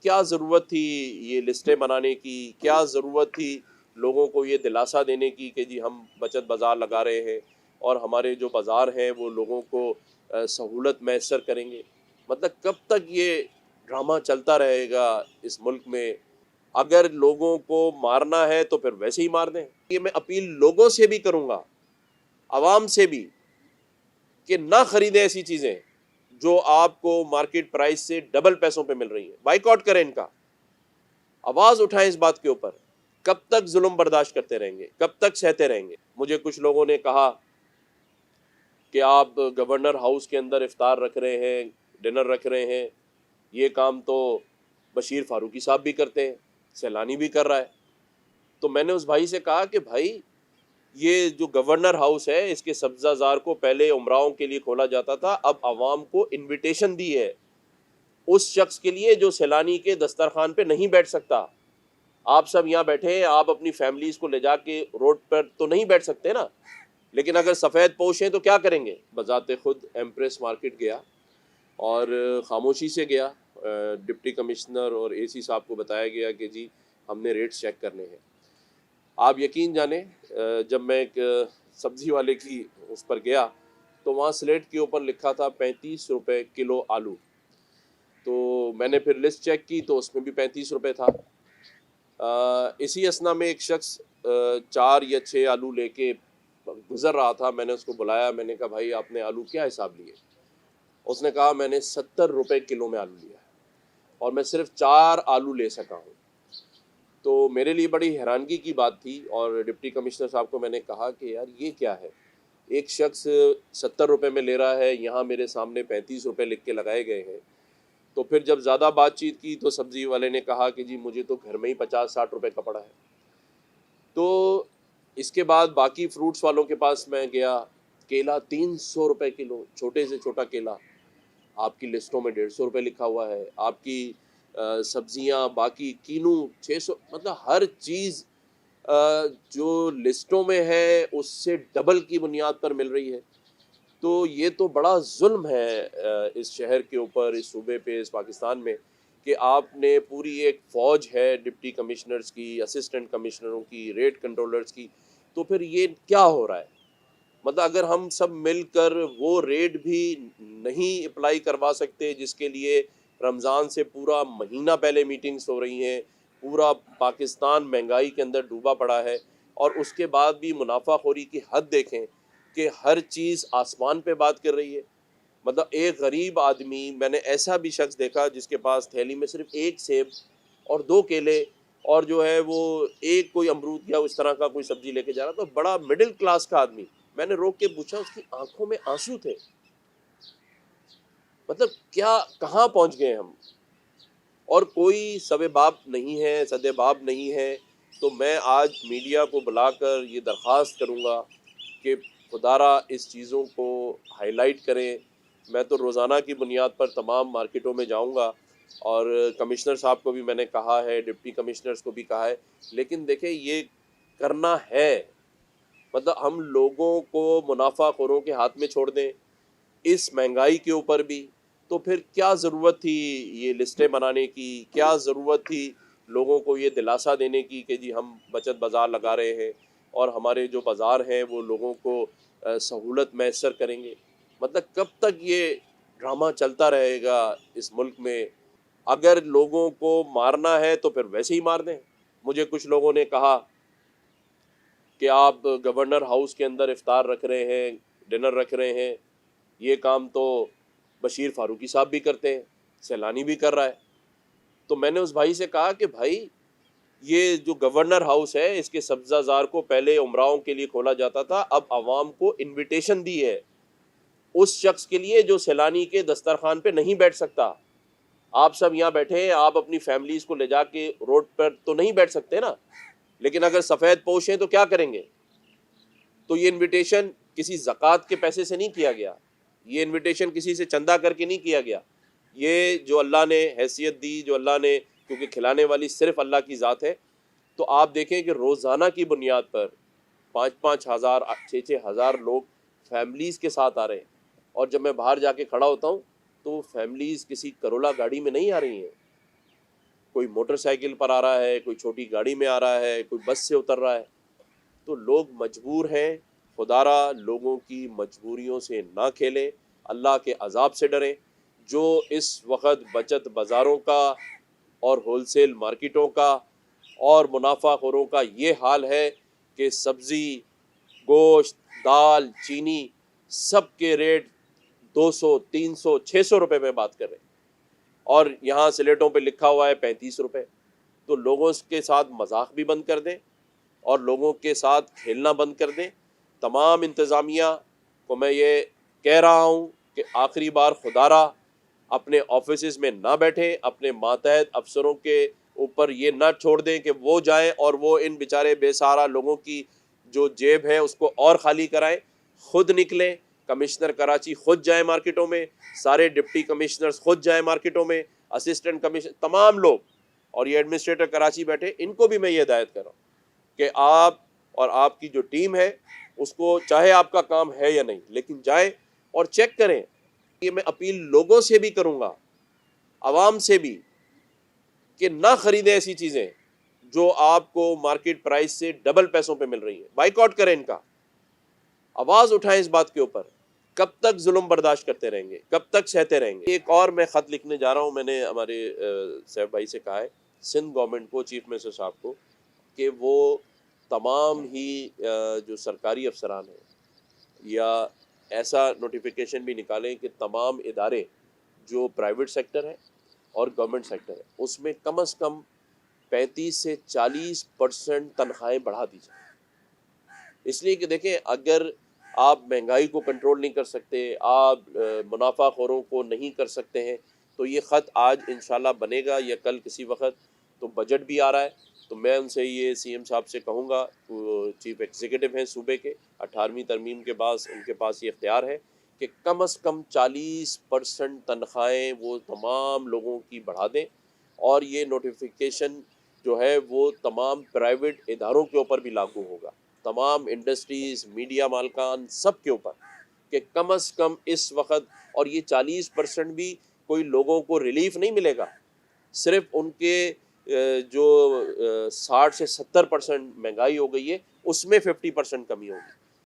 क्या ज़रूरत थी ये लिस्टें बनाने की? क्या ज़रूरत थी लोगों को ये दिलासा देने की कि जी हम बचत बाज़ार लगा रहे हैं और हमारे जो बाज़ार हैं वो लोगों को सहूलत मैसर करेंगे। मतलब कब तक ये ड्रामा चलता रहेगा इस मुल्क में? अगर लोगों को मारना है तो फिर वैसे ही मार दें। ये मैं अपील लोगों से भी करूँगा, आवाम से भी, कि ना खरीदें ऐसी चीज़ें जो आपको मार्केट प्राइस से डबल पैसों पे मिल रही हैं। बायकॉट करें इनका। आवाज़ उठाएं इस बात के ऊपर। कब तक जुल्म बर्दाश्त करते रहेंगे? कब तक सहते रहेंगे? मुझे कुछ लोगों ने कहा कि आप गवर्नर हाउस के अंदर इफ्तार रख रहे हैं, डिनर रख रहे हैं, ये काम तो बशीर फारूकी साहब भी करते हैं, सैलानी भी कर रहा है। तो मैंने उस भाई से कहा कि भाई ये जो गवर्नर हाउस है इसके सब्जाजार को पहले उमराओं के लिए खोला जाता था, अब आवाम को इनविटेशन दी है उस शख्स के लिए जो सैलानी के दस्तरखान पे नहीं बैठ सकता। आप सब यहाँ बैठे हैं, आप अपनी फैमिलीज को ले जाके रोड पर तो नहीं बैठ सकते ना, लेकिन अगर सफ़ेद पोश हैं तो क्या करेंगे? बजाते खुद एम्प्रेस मार्केट गया और खामोशी से गया। डिप्टी कमिश्नर और एसी साहब को बताया गया कि जी हमने रेट्स चेक करने हैं। आप यकीन जाने जब मैं एक सब्जी वाले की उस पर गया तो वहाँ स्लेट के ऊपर लिखा था 35 रुपये किलो आलू। तो मैंने फिर लिस्ट चेक की तो उसमें भी 35 रुपये था। इसी असना में एक शख्स 4 या 6 आलू लेके गुजर रहा था। मैंने उसको बुलाया, मैंने कहा भाई आपने आलू क्या हिसाब लिए? उसने कहा मैंने 70 रुपये किलो में आलू लिया है और मैं सिर्फ 4 आलू ले सका हूँ। तो मेरे लिए बड़ी हैरानगी की बात थी और डिप्टी कमिश्नर साहब को मैंने कहा कि यार ये क्या है, एक शख्स 70 रुपये में ले रहा है, यहाँ मेरे सामने 35 रुपये लिख के लगाए गए हैं। तो फिर जब ज़्यादा बातचीत की तो सब्जी वाले ने कहा कि जी मुझे तो घर में ही 50-60 रुपये का पड़ा है। तो इसके बाद बाकी फ्रूट्स वालों के पास मैं गया, केला 300 रुपये किलो, छोटे से छोटा केला आपकी लिस्टों में 150 रुपये लिखा हुआ है। आपकी सब्जियां बाकी कीनू 600, मतलब हर चीज़ जो लिस्टों में है उससे डबल की बुनियाद पर मिल रही है। तो ये तो बड़ा जुल्म है इस शहर के ऊपर, इस सूबे पे, इस पाकिस्तान में, कि आपने पूरी एक फ़ौज है डिप्टी कमिश्नर्स की, असिस्टेंट कमिश्नरों की, रेट कंट्रोलर्स की, तो फिर ये क्या हो रहा है? मतलब अगर हम सब मिलकर वो रेट भी नहीं अप्लाई करवा सकते जिसके लिए रमज़ान से पूरा महीना पहले मीटिंग्स हो रही हैं, पूरा पाकिस्तान महंगाई के अंदर डूबा पड़ा है, और उसके बाद भी मुनाफाखोरी की हद देखें कि हर चीज़ आसमान पे बात कर रही है। मतलब एक गरीब आदमी, मैंने ऐसा भी शख्स देखा जिसके पास थैली में सिर्फ 1 सेब और 2 केले और जो है वो एक कोई अमरूद या उस तरह का कोई सब्जी लेके जा रहा था, तो बड़ा मिडिल क्लास का आदमी। मैंने रोक के पूछा, उसकी आंखों में आंसू थे। मतलब क्या, कहाँ पहुंच गए हम? और कोई सवेबाब नहीं है, सदेबाब नहीं है। तो मैं आज मीडिया को बुलाकर ये दरख्वास्त करूँगा कि खुदारा इस चीज़ों को हाईलाइट करें। मैं तो रोज़ाना की बुनियाद पर तमाम मार्केटों में जाऊँगा और कमिश्नर साहब को भी मैंने कहा है, डिप्टी कमिश्नर्स को भी कहा है, लेकिन देखें ये करना है। मतलब हम लोगों को मुनाफाखोरों के हाथ में छोड़ दें इस महंगाई के ऊपर भी, तो फिर क्या ज़रूरत थी ये लिस्टें बनाने की? क्या ज़रूरत थी लोगों को ये दिलासा देने की कि जी हम बचत बाज़ार लगा रहे हैं और हमारे जो बाज़ार हैं वो लोगों को सहूलत मैसर करेंगे? मतलब कब तक ये ड्रामा चलता रहेगा इस मुल्क में? अगर लोगों को मारना है तो फिर वैसे ही मार दें। मुझे कुछ लोगों ने कहा कि आप गवर्नर हाउस के अंदर इफ्तार रख रहे हैं, डिनर रख रहे हैं, ये काम तो बशीर फारूकी साहब भी करते हैं, सैलानी भी कर रहा है। तो मैंने उस भाई से कहा कि भाई ये जो गवर्नर हाउस है इसके सब्जाजार को पहले उमराओं के लिए खोला जाता था, अब आवाम को इनविटेशन दी है उस शख्स के लिए जो सैलानी के दस्तरखान पे नहीं बैठ सकता। आप सब यहाँ बैठे हैं, आप अपनी फैमिलीज को ले जाके रोड पर तो नहीं बैठ सकते ना, लेकिन अगर सफ़ेद पोश हैं तो क्या करेंगे? तो ये इनविटेशन किसी ज़कात के पैसे से नहीं किया गया, ये इनविटेशन किसी से चंदा करके नहीं किया गया। ये जो अल्लाह ने हैसियत दी, जो अल्लाह ने, क्योंकि खिलाने वाली सिर्फ अल्लाह की ज़ात है। तो आप देखें कि रोज़ाना की बुनियाद पर 5-5 हज़ार 6-6 हज़ार लोग फैमिलीज़ के साथ आ रहे हैं, और जब मैं बाहर जाके खड़ा होता हूँ तो फैमिलीज़ किसी करोला गाड़ी में नहीं आ रही हैं, कोई मोटरसाइकिल पर आ रहा है, कोई छोटी गाड़ी में आ रहा है, कोई बस से उतर रहा है। तो लोग मजबूर हैं। खुदारा लोगों की मजबूरियों से ना खेलें, अल्लाह के अजाब से डरें। जो इस वक्त बचत बाज़ारों का और होलसेल मार्केटों का और मुनाफाखोरों का ये हाल है कि सब्ज़ी, गोश्त, दाल, चीनी सब के रेट 200, 300, 600 रुपये में बात कर रहे हैं, और यहाँ स्लेटों पे लिखा हुआ है 35 रुपये। तो लोगों के साथ मजाक भी बंद कर दें और लोगों के साथ खेलना बंद कर दें। तमाम इंतज़ामिया को मैं ये कह रहा हूँ कि आखिरी बार खुदारा अपने ऑफिस में ना बैठें, अपने मातहत अफसरों के ऊपर ये ना छोड़ दें कि वो जाएं और वो इन बेचारे बेसहारा लोगों की जो जेब है उसको और ख़ाली कराएं। खुद निकलें, कमिश्नर कराची खुद जाए मार्केटों में, सारे डिप्टी कमिश्नर्स खुद जाए मार्केटों में, असिस्टेंट कमिश्नर, तमाम लोग, और ये एडमिनिस्ट्रेटर कराची बैठे, इनको भी मैं ये हिदायत कर रहा हूँ कि आप और आपकी जो टीम है उसको, चाहे आपका काम है या नहीं, लेकिन जाएं और चेक करें। ये मैं अपील लोगों से भी करूँगा, आवाम से भी, कि ना खरीदें ऐसी चीज़ें जो आपको मार्केट प्राइस से डबल पैसों पे मिल रही है। बाइकआउट करें इनका, आवाज़ उठाएं इस बात के ऊपर। कब तक जुल्म बर्दाश्त करते रहेंगे, कब तक सहते रहेंगे। एक और मैं ख़त लिखने जा रहा हूँ, मैंने हमारे सैफ भाई से कहा है सिंध गवर्नमेंट को, चीफ मिनिस्टर साहब को, कि वो तमाम ही जो सरकारी अफसरान हैं या ऐसा नोटिफिकेशन भी निकालें कि तमाम इदारे जो प्राइवेट सेक्टर है और गवर्नमेंट सेक्टर है उसमें कम से कम 35 से 40% तनख्वाहें बढ़ा दी जाए। इसलिए कि देखें, अगर आप महंगाई को कंट्रोल नहीं कर सकते, आप मुनाफाखोरों को नहीं कर सकते हैं, तो ये ख़त आज इंशाल्लाह बनेगा या कल किसी वक्त। तो बजट भी आ रहा है, तो मैं उनसे ये सीएम साहब से कहूँगा, वो चीफ एग्जीक्यूटिव हैं सूबे के, 18वीं तरमीम के बाद उनके पास ये इख्तियार है कि कम से कम 40% तनख्वाहें वो तमाम लोगों की बढ़ा दें। और ये नोटिफिकेशन जो है वो तमाम प्राइवेट इदारों के ऊपर भी लागू होगा, तमाम इंडस्ट्रीज़, मीडिया मालकान, सब के ऊपर, कि कम से कम इस वक्त। और ये 40% भी कोई लोगों को रिलीफ नहीं मिलेगा, सिर्फ उनके जो 60 से 70% महंगाई हो गई है उसमें 50% कमी होगी।